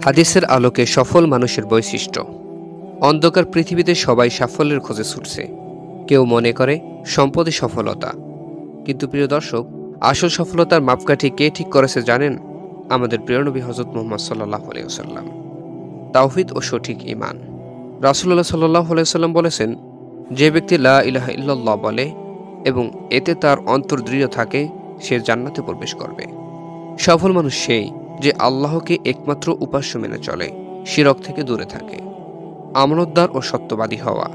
হাদিসের আলোকে সফল মানুষের বৈশিষ্ট্য। অন্ধকার পৃথিবীতে সবাই সাফল্যের খোঁজে ছুটছে। কেউ মনে করে সম্পদই সফলতা, কিন্তু প্রিয় দর্শক, আসল সফলতার মাপকাঠি কে ঠিক করেছে জানেন? আমাদের প্রিয় নবী হযরত মুহাম্মদ সাল্লাল্লাহু আলাইহি ওয়াসাল্লাম। তাওহীদ ও সঠিক ঈমান। রাসূলুল্লাহ সাল্লাল্লাহু আলাইহি ওয়াসাল্লাম বলেছেন, যে ব্যক্তি লা ইলাহা ইল্লাল্লাহ বলে এবং এতে তার অন্তর দৃঢ় থাকে, সে জান্নাতে প্রবেশ করবে। সফল মানুষ সেই যে আল্লাহকে একমাত্র উপাস্য মেনে চলে, শিরক থেকে দূরে থাকে। আমানতদার ও সত্যবাদী হওয়া।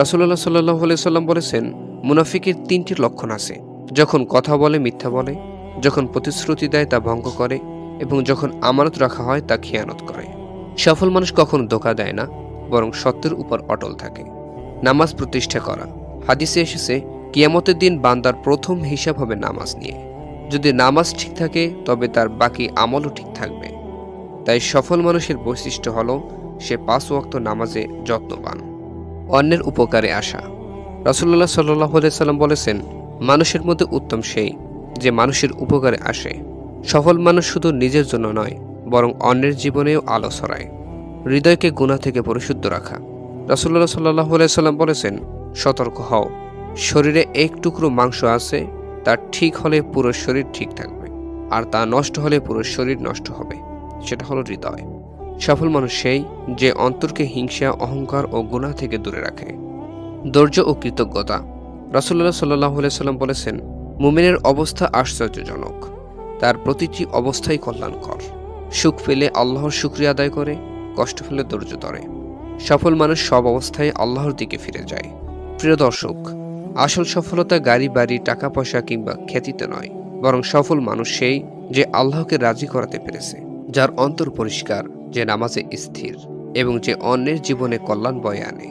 রাসূলুল্লাহ সাল্লাল্লাহু আলাইহি ওয়াসাল্লাম বলেছেন, মুনাফিকের ৩টি লক্ষণ আছে: যখন কথা বলে মিথ্যা বলে, যখন প্রতিশ্রুতি দেয় তা ভঙ্গ করে, এবং যখন আমানত রাখা হয় তা খেয়ানত করে। সফল মানুষ কখনো ধোঁকা দেয় না, বরং সত্যের উপর অটল থাকে। নামাজ প্রতিষ্ঠা করা। হাদিসে এসেছে, কিয়ামতের দিন বান্দার প্রথম হিসাব হবে নামাজ নিয়ে। যদি নামাজ ঠিক থাকে তবে তার বাকি আমলও ঠিক থাকবে। তাই সফল মানুষের বৈশিষ্ট্য হলো সে ৫ ওয়াক্ত নামাজে যত্নবান। অন্যের উপকারে আসা। রাসূলুল্লাহ সাল্লাল্লাহু আলাইহি সাল্লাম বলেছেন, মানুষের মধ্যে উত্তম সেই যে মানুষের উপকারে আসে। সফল মানুষ শুধু নিজের জন্য নয়, বরং অন্যের জীবনেও আলো ছড়ায়। হৃদয়কে গুনাহ থেকে পরিশুদ্ধ রাখা। রাসূলুল্লাহ সাল্লাল্লাহু আলাইহি সাল্লাম বলেছেন, সতর্ক হও, শরীরে এক টুকরো মাংস আছে, তা ঠিক হলে পুরো শরীর ঠিক থাকবে, আর তা নষ্ট হলে পুরো শরীর নষ্ট হবে। সেটা হলো হৃদয়। সফল মানুষ সেই যে অন্তরকে হিংসা, অহংকার ও গুনাহ থেকে দূরে রাখে। ধৈর্য ও কৃতজ্ঞতা। রাসূলুল্লাহ সাল্লাল্লাহু আলাইহি সাল্লাম বলেছেন, মুমিনের অবস্থা আশ্চর্যজনক, তার প্রতিটি অবস্থাই কল্যাণকর। সুখ পেলে আল্লাহর শুকরিয়া আদায় করে, কষ্ট পেলে ধৈর্য ধরে। সফল মানুষ সব অবস্থায় আল্লাহর দিকে ফিরে যায়। প্রিয় দর্শক, আসল সফলতা গাড়ি, বাড়ি, টাকা পয়সা কিংবা খ্যাতিতে নয়, বরং সফল মানুষ সেই যে আল্লাহকে রাজি করাতে পেরেছে, যার অন্তর পরিষ্কার, যে নামাজে স্থির এবং যে অন্যের জীবনে কল্যাণ বয়ে আনে।